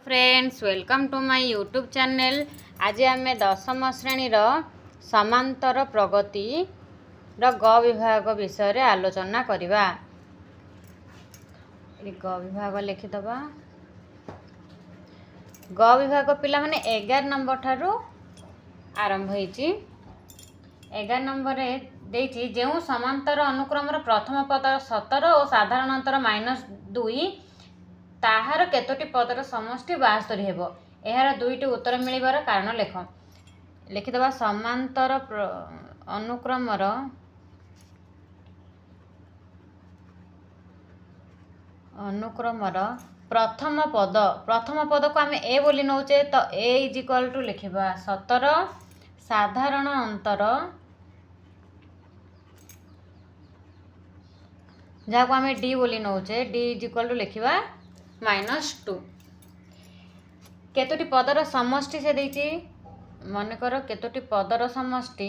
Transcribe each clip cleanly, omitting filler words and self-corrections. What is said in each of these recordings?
Friends welcome to my YouTube channel. आज आम दशम श्रेणी समांतर प्रगति ग विभाग विषय आलोचना करवा। ग विभाग लिखिदबा। ग विभाग पिला माने 11 नंबर ठारू आरंभ होईची। 11 नंबर रे देइची जेउ समांतर अनुक्रम प्रथम पद 17 और साधारण अंतर -2 ताहार केतोटी पदर समष्टि 72 हेबो। एहार दुईटी उत्तर मिलिबार कारण लेख। लिखिदबा समांतर अनुक्रमर प्रथम पद को आम ए बोली नौचे तो ए इज इक्वल टू लिखिबा 17 साधारण अंतर जहाँ को आम डी बोली नौचे डी इज इक्वल टू लिखिबा -2। केतोटी पदर समष्टि से देइची मन कर केतोटी पदर समष्टि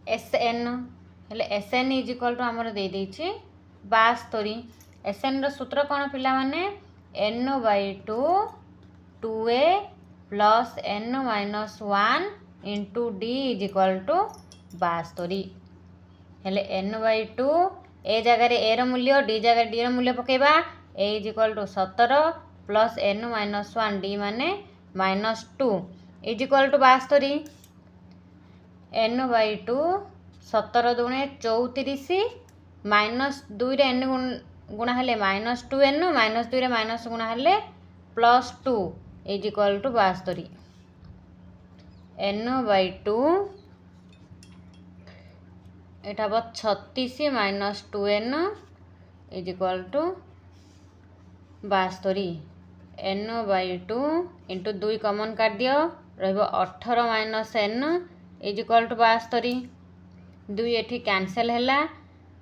एस एन हेले S N is equal to आमर दे देइची 72। एस एन सूत्र कौन पिला माने n/2 2a plus n-1 into D is equal to 72। हेले n/2 ए जगह ए रूल्य डी जगह डी मूल्य पकेबा A is equal to 17 plus n-1 D माने -2 इज इक्वल टू 72। n/2 17 दूणे 34 -2 रे n गुणा हेले -2n -2 रे माइनस गुणा हेले +2 इज इक्वल टू 72। n/2 एटा 36 -2n is equal to 72। n/2 into 2 common काट दियो रहिबो 18 - n इज इक्वल टू 72। 2 एठी कैंसिल हैला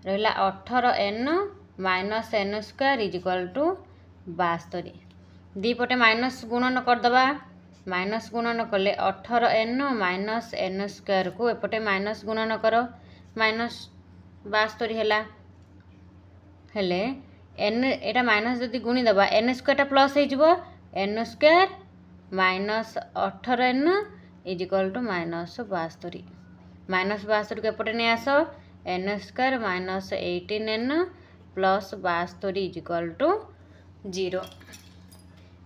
रहिला 18n - n² is equal to 72। दी पटे माइनस गुणन करदबा माइनस गुणन कले 18n - n² को एपटे माइनस गुणन कर -72 हैला हेले n एटा माइनस जदि गुणी दबा n² टा प्लस हो जिवो n² -18n is equal to -72। -72 को एपटे नहीं आस n² -18n plus 72 is equal to 0।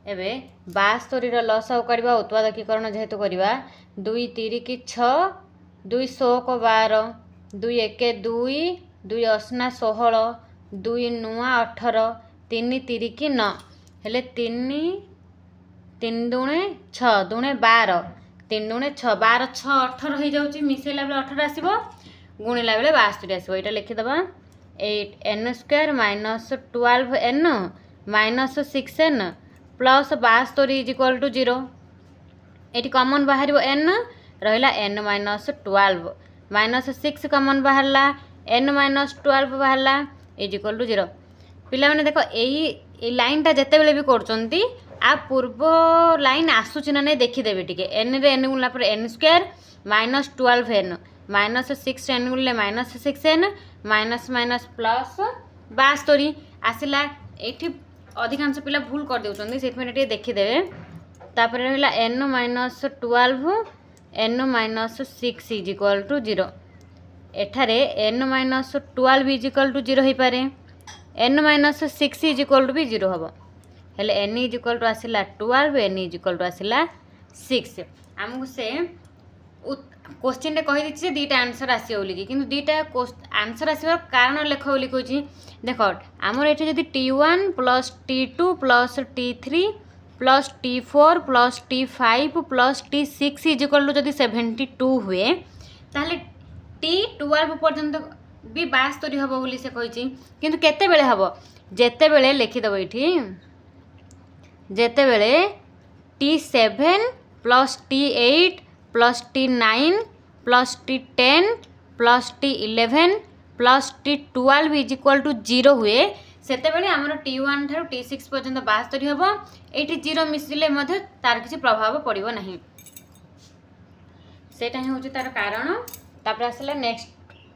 एबे 72 लस आउ करबा उत्पादकीकरण जेहेतु करबा 2 3 की 6 2 16 12 2 1 2 2 8 16 2 9 18 3 3 की 9 हेले 3 3 दूणे 6 दूणे 12 3 दूणे 6 12 6 18 हो जाउची मिसेला बेले 18 आसीबो गुणिला बेले 72 आसीबो। एटा लिखि दबा 8n² -12n -6n plus 72 is equal to 0। एटी कॉमन बाहर n रहिला n -12 -6 कॉमन बाहरला n -12 बाहरला इज इक्वल टू 0। पिला माने देखो एई लाइनटा जेते बेले भी करचंती आ पूर्व लाइन आसुची ना नहीं देखिदेवे टिके n रे n गुणला पर n² -12n -6 n गुणले -6n माइनस माइनस प्लस 72 आसिला। एठी अधिकांश पिला भूल कर देउचंदी सेठ में देखिदेवे। तापर रहिला n -12 n -6 is equal to 0। एठारे n -12 इज इक्वल टू 0 हो पारे n -6 इज इक्वल टू भी 0 हम हेले n इज इक्वल टू आसिला 12 n इज इक्वल टू आसिला 6। आमको से क्वेश्चन कही दी दीटा आंसर आसो बोलिकी कि दीटा आंसर आसबार कारण लेख बोली कही देख आमर ये जब T1 + T2 + T3 + T4 + T5 + T6 is equal to जब 72 हुए ताहले T12 पर्यंत भी 72 हम बोली से कही किंतु केते बेले हम जेते बेले लिखिदेव ये जेते बेले T7 + T8 + T9 + T10 + T11 + T12 is equal to 0 हुए सेते बेले आमर T1 ठारू T6 पर्यंत 72 हम ये 0 मिसिले तार किसी प्रभाव पड़ो ना। सेटा ही होची तार कारण। तापर आसला नेक्स्ट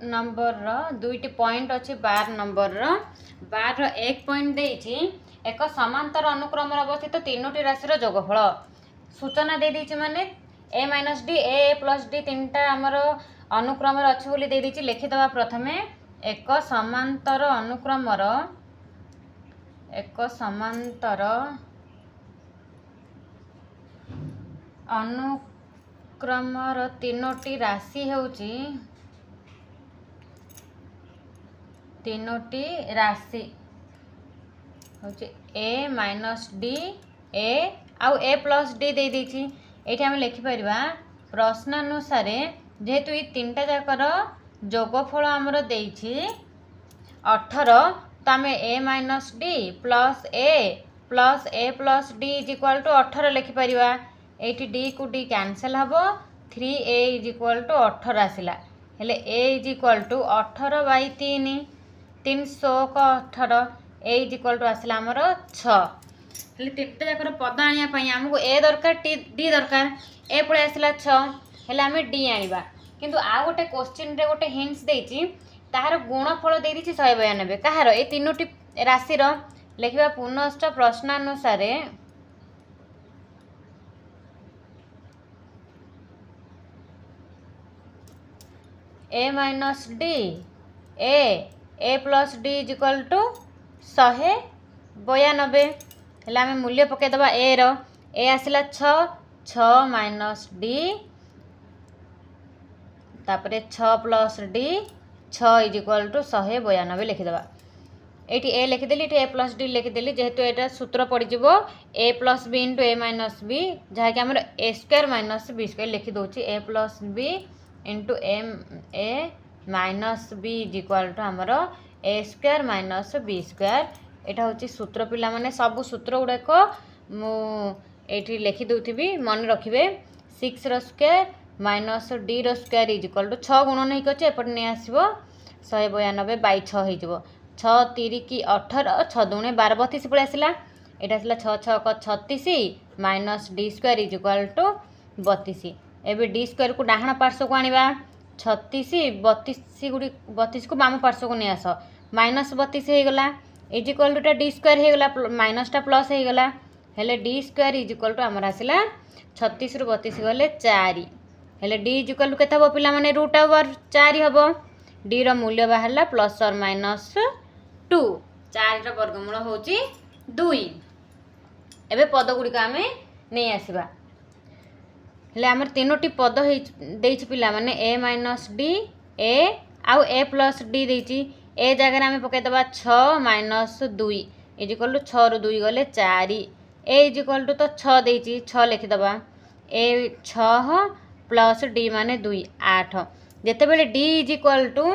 नंबर रो दुईटी पॉइंट अच्छे 12 नंबर रो 12 रो 1 पॉइंट देइछि एक समांतर अनुक्रम अवस्थित तीनोटी राशि जोगफल सूचना दे देछि माने ए minus D A plus D तीनटा आमर अनुक्रम अच्छे बोली दे देछि। लिखिदवा प्रथमे एक समांतर अनुक्रमर तीनोटी राशि होउछि ए माइनस डी ए आउ ए प्लस डी दे देछि। एठी हम लिखि परिबा प्रश्नानुसार जेहेतु ये तीनटा जाकर जोगफल आमर देछि 18 तो आम A minus D plus A plus D is equal to 18 लिखिपर। ये डी को डी कैंसल हम 3a इज इक्वाल टू 18 आसला हेले a is equal to 18 by 3 A is equal to आसला आमर 6 हेले तीनटा जाकर पद आने आमको ए दरकार डी दरकार ए पड़े आसला 6 हेले आम डी आनिबा किंतु आ गोटे क्वेश्चन रे गोटे हिंट्स देछि ताहार गुणफल दे देछि 192 कहार ए तीनोटी राशि लिखिबा पुनश्च प्रश्नानुसार ए minus D A plus D is equal to 192 हेले आम मूल्य पकेदबा ए रो ए आसला 6 माइनस डी तापरे 6 plus D 6 is equal to 192 लिखिदबा। ये ए लिखिदेली ए प्लस डी लिखिदेली जेहेतु यहाँ सूत्र पड़ज A plus B into A minus B जहाँकि आम A square minus B square लिखिदे A plus B into A minus B is equal to आमर A square minus B square यहाँ हूँ सूत्र पिला माने सब सूत्र गुड़ाक मुझे लिखिदे मन रखिए 6 rho square minus D row square is equal to 6 गुण नहीं अच्छे एपटे नहीं आसो 192 बाई 6 हो 6 3 की 18 6 दूणे 12 32 पड़े आसला यहाँ आसला 6 6 को 36 minus D square is equal to 32 एवं डी स्क्वायर को डाहाण पार्श्व को आनिबा 36 32 को बाम पार्श्व को नहीं आस माइनस 32 हो गला is equal to D square हो गला माइनसटा प्लस हो गला हेले D square is equal to आमर आसला 36 रु 32 गले 4 हेले डी इज इक्वल टू केते हबो पिला माने रूट ओवर 4 हबो डी रो मूल्य बाहरला प्लस और माइनस 2 4 रो वर्गमूल होची 2 एबे पद गुडी का हमें नहीं आसीबा हेले हमर तीनोटी पद देछि पिला माने ए माइनस डी ए आउ ए प्लस डी देछि ए जगह आम पकई दबा 6 माइनस 2 इज इक्वल टू 6 रु 2 गले 4 ए इज इक्वल टू तो 6 देछि 6 लिखिदबा ए 6 प्लस डी माने 2 8 जेतेबेले डी इज इक्वल टू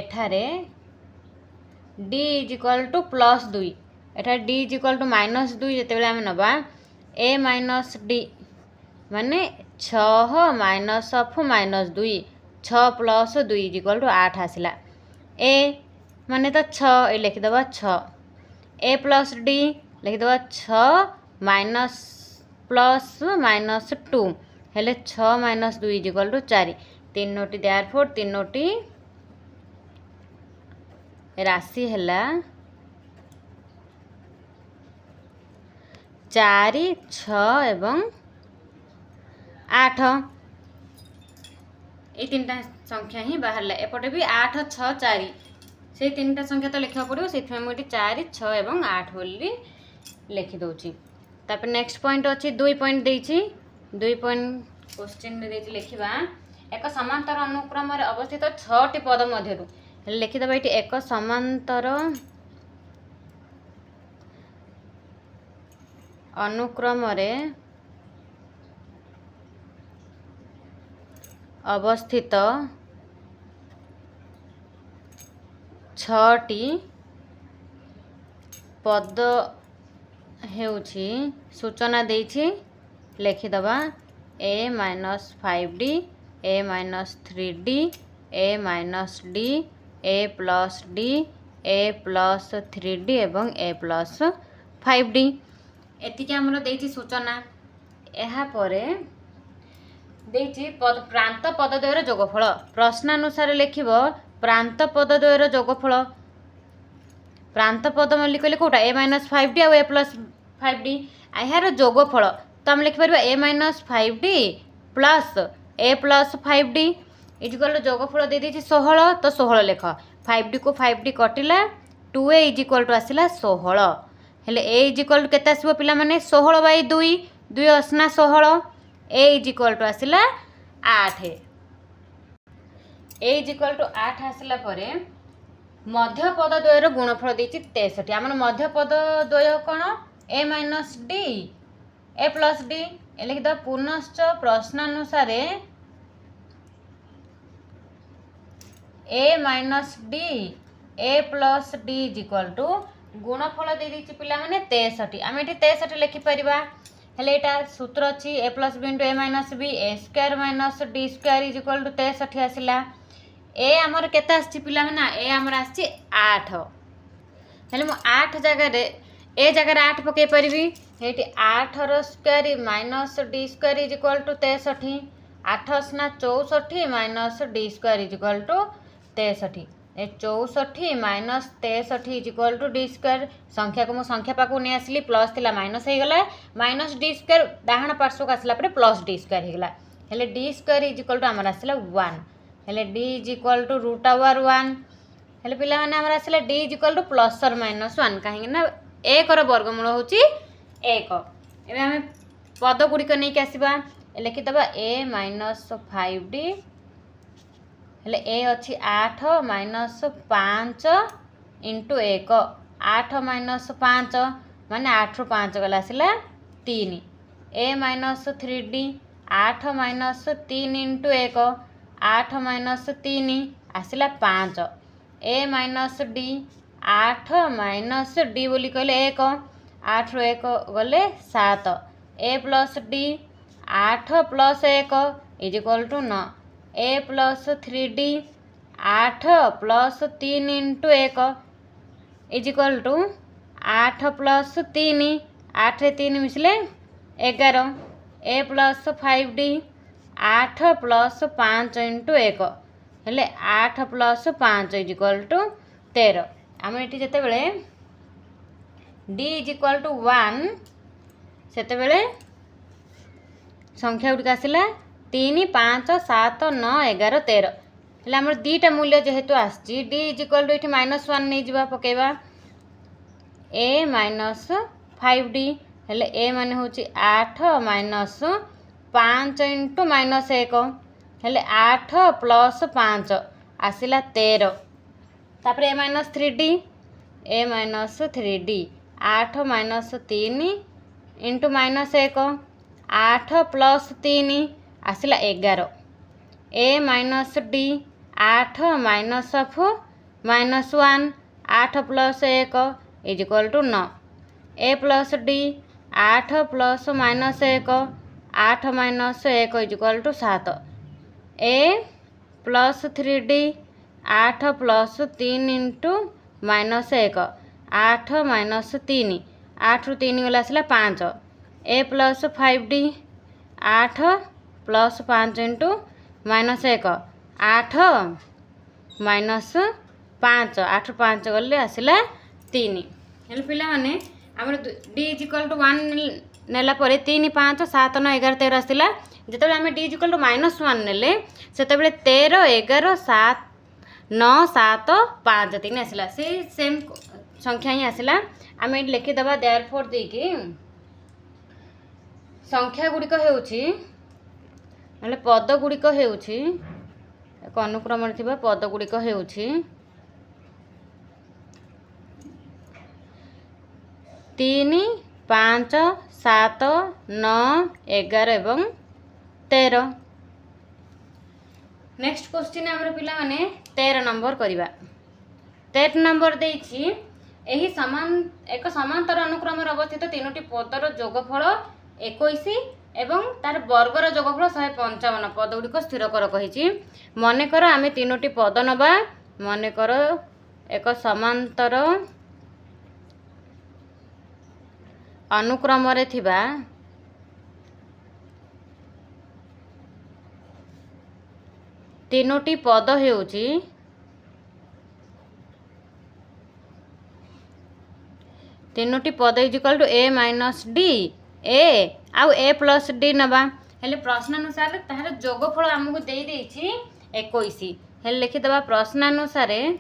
एठारे d is equal to plus 2 एठारे d is equal to minus 2 जेतेबेले आम नबा ए माइनस डी माने 6 minus of minus 2 6 plus 2 is equal to 8 आसला ए माने तो 6 ए लिखिदबा 6 ए प्लस डी लिखिदबा 6 माइनस प्लस माइनस 2 हेले 6 माइनस 2 इज इक्वल टू 4 तीनोटी देयरफॉर तीनोटी राशि हैला 4 6 एवं 8 ये तीनटा संख्या ही बाहर एपटे भी 8 6 4 से तीनटा संख्या तो लिखा पड़ो से मुझे 4 6 एवं 8 बोली लिखिदे। तापर नेक्स्ट पॉइंट अच्छी 2 पॉइंट देछि 2 पॉइंट क्वेश्चन देछि लिखिबा एक समांतर अनुक्रम अवस्थित 6टी पद मध्यरु लिखिदबा ये एक समांतर अनुक्रम अवस्थित 6टी पद हेउछि सूचना देछि लिखिदबा ए माइनस 5d ए माइनस 3d ए माइनस d ए प्लस d ए प्लस 3d एवं ए प्लस 5d एतिके हमरो देछि सूचना। एहा परे ଦେଇଛି ପ୍ରାନ୍ତ ପଦଦ୍ୱୟର ଯୋଗଫଳ। ପ୍ରଶ୍ନାନୁସାରେ ଲେଖିବ ପ୍ରାନ୍ତ ପଦଦ୍ୱୟର ଯୋଗଫଳ। ପ୍ରାନ୍ତ ପଦ ବୋଲି କହିଲେ କେଉଁଟା a-5d ଆଉ a+5d। ଏହାର ଯୋଗଫଳ ତ ଆମେ ଲେଖିପାରିବା a-5d ପ୍ଲସ୍ a+5d ଇଜିକାଲ୍ ଯୋଗଫଳ ଦେଇଦେଇଛି 16 ତ 16 ଲେଖ। 5d କୁ 5d କଟିଲା 2a ଇଜିକାଲ୍ ଟୁ ଆସିଲା 16। ହେଲେ a ଇଜିକାଲ୍ ଟୁ କେତେ ଆସିବ ପିଲାମାନେ 16/2 2 ଅସନା 16 a ଇଜିକାଲ୍ ଟୁ ଆସିଲା 8। a ଇଜିକାଲ୍ ଟୁ 8 ଆସିଲା ପରେ ମଧ୍ୟପଦ ଦ୍ୱୟର ଗୁଣଫଳ ଦେଇଛି 63। ଆମର ମଧ୍ୟପଦ ଦ୍ୱୟ କ'ଣ a-d a+d ଲେଖିଦେବା। ପୁନଶ୍ଚ ପ୍ରଶ୍ନାନୁସାରେ a-d a+d ଇଜିକାଲ୍ ଟୁ ଗୁଣଫଳ ଦେଇଦେଇଛି ପିଲାମାନେ 63। ଆମେ ଏଠି 63 ଲେଖିପାରିବା। ହେଲେ ଏଇଟା ସୂତ୍ର ଅଛି a+b × a-b a² - d² ଇଜିକାଲ୍ two 63 ଆସିଲା। ଏ ଆମର କେତେ ଆସିଛି ପିଲାମାନେ ଏ ଆମର ଆସିଛି 8। ହେଲେ ମୁଁ 8 ଜାଗାରେ ଏ ଜାଗାରେ 8 ପକାଇ ପାରିବି। ଏଇଠି 8ର ସ୍କୋୟାର -d² ଇଜିକାଲ୍ ଟୁ 63। 8 ଅସନା 64 - d² ଇଜିକାଲ୍ ଟୁ 63। ଏ 64 - 63 ଇଜିକାଲ୍ ଟୁ d²। ସଂଖ୍ୟାକୁ ମୁଁ ସଂଖ୍ୟା ପାଖକୁ ନେଇ ଆସିଲି ପ୍ଲସ୍ ଥିଲା ମାଇନସ୍ ହେଇଗଲା -d² ଡାହାଣ ପାର୍ଶ୍ୱକୁ ଆସିଲା ପରେ +d² ହେଇଗଲା। ହେଲେ d² ଇଜିକାଲ୍ ଟୁ ଆମର ଆସିଲା 1। ହେଲେ d ଇଜିକାଲ୍ ଟୁ √1। ହେଲେ ପିଲାମାନେ ଆମର ଆସିଲା d ଇଜିକାଲ୍ ଟୁ +or-1 କାହିଁକି ନା 1ର ବର୍ଗମୂଳ ହେଉଛି 1। ଏବେ ଆମେ ପଦ ଗୁଡ଼ିକ ନେଇକି ଆସିବା। ଲେଖିଦେବା a-5d ହେଲେ a ଅଛି 8 - 5 × 1 8 - 5 ମାନେ 8ରୁ 5 ଗଲା ଆସିଲା 3। a-3d 8 - 3 × 1 8 - 3 ଆସିଲା 5। a-d 8 - d ବୋଲି କହିଲେ 1 8ରୁ 1 ଗଲେ 7। a+d 8 + 1 ଇଜିକାଲ୍ two 9। a+3d 8 + 3 × 1 ଇଜିକାଲ୍ ଟୁ 8 + 3 8ରେ 3 ମିଶିଲେ 11। a+5d 8 + 5 × 1 ହେଲେ 8 + 5 ଇଜିକାଲ୍ ଟୁ 13। ଆମେ ଏଠି ଯେତେବେଳେ d ଇଜିକାଲ୍ ଟୁ 1 ସେତେବେଳେ ସଂଖ୍ୟା ଗୁଡ଼ିକ ଆସିଲା 3 5 7 9 11 13। ହେଲେ ଆମର ଦୁଇଟା ମୂଲ୍ୟ ଯେହେତୁ ଆସିଛି d ଇଜିକାଲ୍ ଟୁ ଏଠି -1 ନେଇଯିବା ପକାଇବା a-5d ହେଲେ a ମାନେ ହେଉଛି 8 - 5 × -1 ହେଲେ 8 + 5 ଆସିଲା 13। ତାପରେ a-3d 8 - 3 × -1 8 + 3 ଆସିଲା 11। a-d 8 - -1 8 + 1 ଇଜିକାଲ୍ two 9। a+d 8 + -1 8 - 1 ଇଜିକାଲ୍ two 7। a+3d 8 + 3 × -1 8 - 3 8ରୁ 3 ଗଲା ଆସିଲା 5। a+5d 8 + 5 × -1 8 - 5 8ରୁ 5 ଗଲେ ଆସିଲା 3। ହେଲେ ପିଲାମାନେ ଆମର d ଇଜିକାଲ୍ ଟୁ 1 ନେଲା ପରେ 3 5 7 9 11 13 ଆସିଲା। ଯେତେବେଳେ ଆମେ d ଇଜିକାଲ୍ ଟୁ -1 ନେଲେ ସେତେବେଳେ 13 11 7 9 7 5 3 ଆସିଲା। ସେ ସେମ୍ ସଂଖ୍ୟା ହିଁ ଆସିଲା। ଆମେ ଏଠି ଲେଖିଦେବା ଦେୟାରଫୋର୍ ଦେଇକି ସଂଖ୍ୟା ଗୁଡ଼ିକ ହେଉଛି ହେଲେ ପଦ ଗୁଡ଼ିକ ହେଉଛି ଏକ ଅନୁକ୍ରମରେ ଥିବା ପଦ ଗୁଡ଼ିକ ହେଉଛି 3 5 7 9 11 ଏବଂ 13। ନେକ୍ସଟ କ୍ୱେଶ୍ଚିନ୍ ଆମର ପିଲାମାନେ 13 ନମ୍ବର କରିବା। 13 ନମ୍ବର ଦେଇଛି ଏହି ଏକ ସମାନ୍ତର ଅନୁକ୍ରମରେ ଅବସ୍ଥିତ ତିନୋଟି ପଦର ଯୋଗଫଳ 21 ଏବଂ ତାର ବର୍ଗର ଯୋଗଫଳ 155। ପଦ ଗୁଡ଼ିକ ସ୍ଥିର କର କହିଛି। ମନେକର ଆମେ ତିନୋଟି ପଦ ନେବା। ମନେକର ଏକ ସମାନ୍ତର ଅନୁକ୍ରମରେ ଥିବା तीनोटी पद हेउची तीनोटी पद is equal to A minus D A आउ ए प्लस डी नबा हेले प्रश्नानुसार ताहार जोगफल आमको दे देछि 21 हेले लिखिदेबा प्रश्नानुसार ए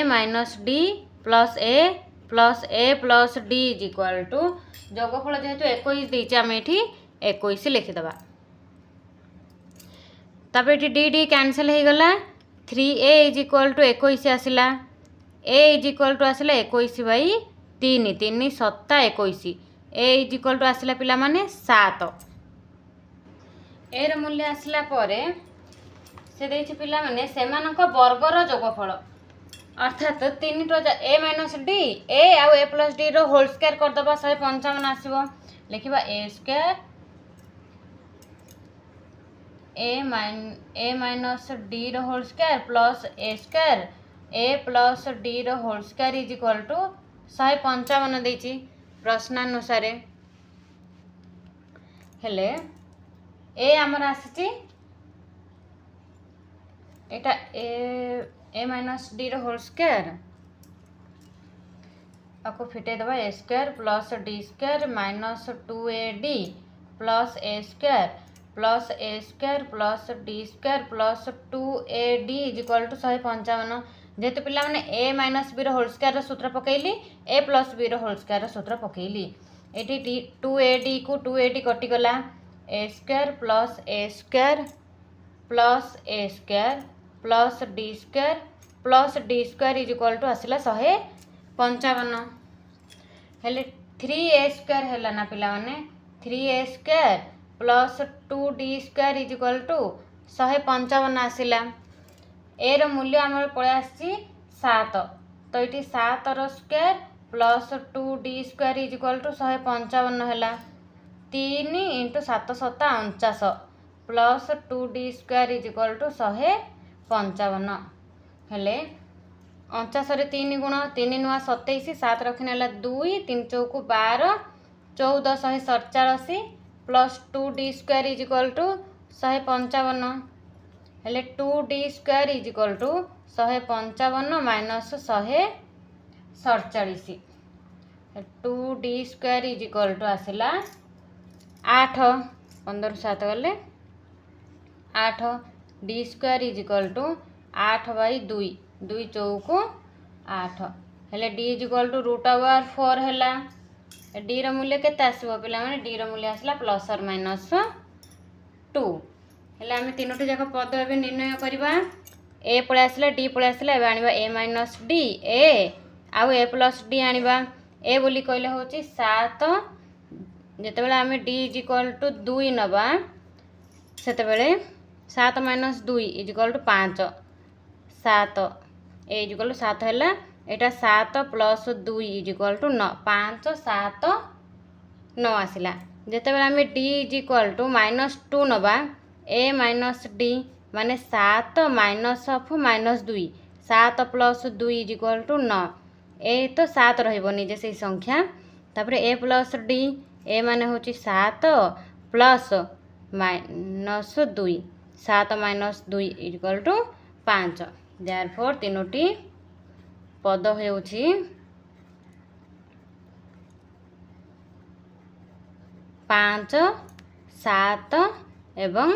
minus D plus A plus D is equal to जोगफल जेहेतु 21 देछि आम एठी 21 लिखिदेबा तापर एठी डी डी कैंसिल हो गला 3a इज इक्वल टू 21 आसला a इज इक्वल टू आसला 21 by 3 3 7 21 a is equal to आसला पिला माने 7 ए र मूल्य आसला परे से देछि पिला माने सेमानक वर्गर जोगफल अर्थात 3 to A minus D A आउ ए प्लस डी रो होल स्क्वायर कर दबा 155 आसीबो लिखिबा a square a minus D रो whole square plus a square a plus d रो whole square is equal to 155 देछि प्रश्नानुसार हेले ए आमर आसी एटा ए माइनस डी रो होल स्क्वायर आपको फिटे दबा a square plus d square minus 2ad plus a square plus d square plus 2ad is equal to 155 जेहेतु पिला माने ए माइनस बी रो होल स्क्वायर सूत्र पकेली ए प्लस बी रो होल स्क्वायर सूत्र पकेली एटी 2ad को 2ad कटि गला a square plus a square plus d square is equal to आसला 155 हेले 3a स्क्वायर हैला ना पिला माने 3a square plus 2d square is equal to 155 आसला ए रो मूल्य आमर पळे आसी 7 तो ये 7 रो square plus 2d square is equal to 155 हैला 3 into 7 7 49 plus 2d square is equal to 155 हेले 49 रे 3 गुण 3 नुआ 27 7 रखने हला 2 3 चौकु 12 14 187 plus 2d square is equal to 155 हेले 2d square is equal to 155 minus 147 2d square is equal to आसला 8 15 7 गले 8 D square is equal to 8 by 2 2 चौकु 8 हेले डी इज इक्वल टू √4 हैला डी रो मूल्य केते आसीबो पिला माने डी रो मूल्य आसला प्लस और माइनस 2 हेले आमे तीनोटी जाक पद एबे निर्णय करबा ए पळे आसला डी पळे आसला एबे आनिबा ए माइनस डी ए आउ ए प्लस डी आनिबा ए बोली कहले होची 7 जेतेबेले आमे डी इज इक्वल टू 2 नबा सेतेबेले 7 minus 2 is equal to 5 7 A is equal to 7 हैला एटा 7 प्लस 2 इज इक्वल टू 9 5 7 9 आसला जेतेबेले आमे D is equal to minus 2 नबा ए माइनस डी माने 7 minus of minus 2 7 plus 2 is equal to 9 A तो 7 रहइबो निजे से संख्या तापर ए प्लस डी ए माने होची 7 plus minus 2 7 minus 2 is equal to 5 therefore तीनोटी पद हेउची 5 7 एवं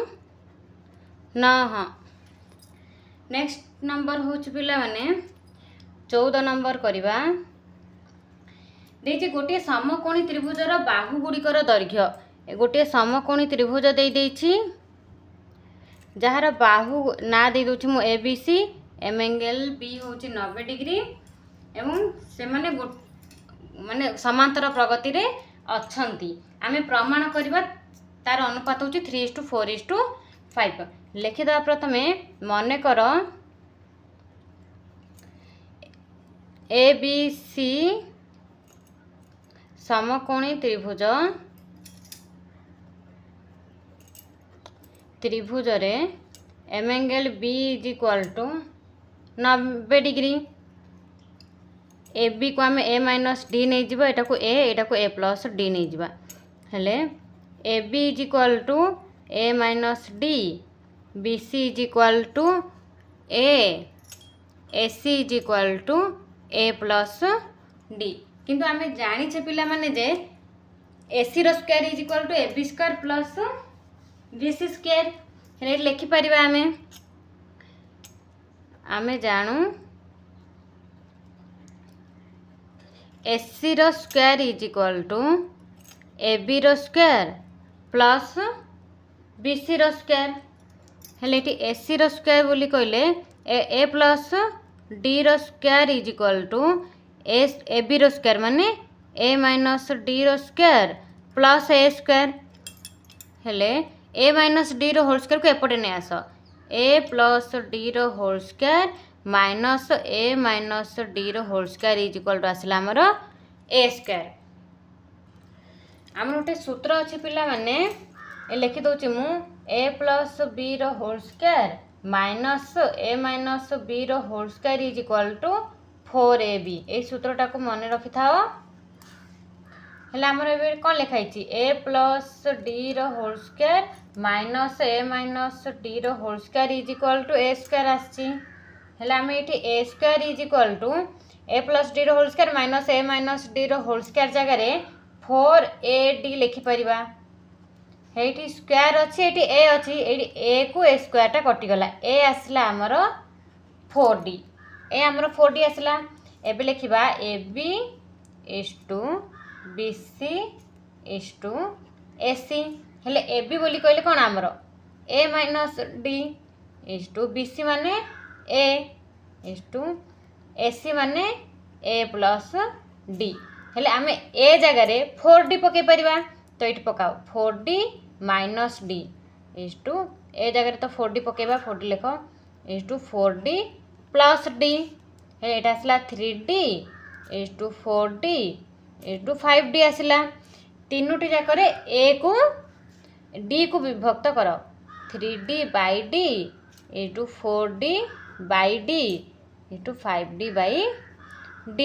9 नेक्स्ट नंबर होची पिला माने 14 नंबर करिबा देछि गोटे समकोणी त्रिभुजर बाहु गुड़िकर दैर्घ्य गोटे समकोणी त्रिभुज दे देछि जहार बाहु ना दे दोछि मु एबीसी एम एंगल बी होछि 90 डिग्री एवं से माने माने समांतर प्रगति रे अछंती आमे प्रमाण करबा तार अनुपात होछि 3:4:5 लिखिदा प्रथमे मने कर एबीसी समकोणी त्रिभुज रे एम angle B is equal to 90 degree A B को आम ए माइनस डी नहीं जीवा एटा को ए प्लस डी नहीं जीवा हेले a b is equal to A minus d, b c is equal to a c is equal to a plus d. किंतु आम जाने पिला माने जे ए सी रो square is equal to a b square plus b c square. हेले लिखिपर आम जानू ए सी रो square is equal to a b रो स्क्वायर प्लस बी सी रो स्क्वायर। हेले ए सी रो स्क्वायर बोली कहले a plus d row square is equal to a b रो स्क्वायर माने ए minus D row square plus a square. हेले a minus D रो होल स्क्वायर को एपटे नहीं आस, ए प्लस डी रो whole square minus a minus D रो whole square is equal to आसला हमर ए स्क्वायर। आम गोटे सूत्र अच्छे पिला माने लिखि दौची मु ए प्लस बी रो whole square minus a minus b रो whole square is equal to 4ab। ए सूत्रटा को मन रखि थाओ। हेले हमर एबे कोन लिखाइछि ए प्लस डी रो whole square minus a minus D रो whole square is equal to a square आछि। हेले हम एठी a square is equal to a plus d रो whole square minus a minus D रो होल स्क्वायर जगह रे 4ad लिखि परिबा। हेठी स्क्वायर अछि, एठी ए अछि, एठी ए को ए स्क्वायर टा कटि गला, ए आसला हमर 4d, ए हमर 4d आसला। एबे लिखिबा ab is to bc is to ac। हेले ab बोली कहले कोन हमर a minus d is to bc माने a इज टू ac माने a प्लस d। हेले आमे ए जगह रे 4d पके परिबा, तो इट पकाओ 4d minus d is to ए जगह रे तो 4d पकेबा, 4d लिखो is to 4d plus d। हे एटा आसला 3d is to 4d is to 5d आसला। तीनोटी जाक रे ए को d को विभक्त करो, 3d by d is to 4d by d is to 5d by d।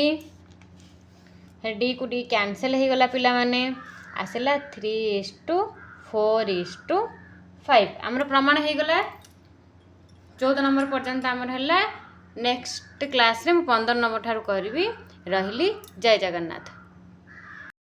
D को डी कैंसल हो गला पिला माने आसला 3:4:5। आमर प्रमाण हो गला 14 नंबर पर्यंत आमर है। नेक्स्ट क्लास रे 15 नंबर ठारू करबी। रहिली। जय जगन्नाथ।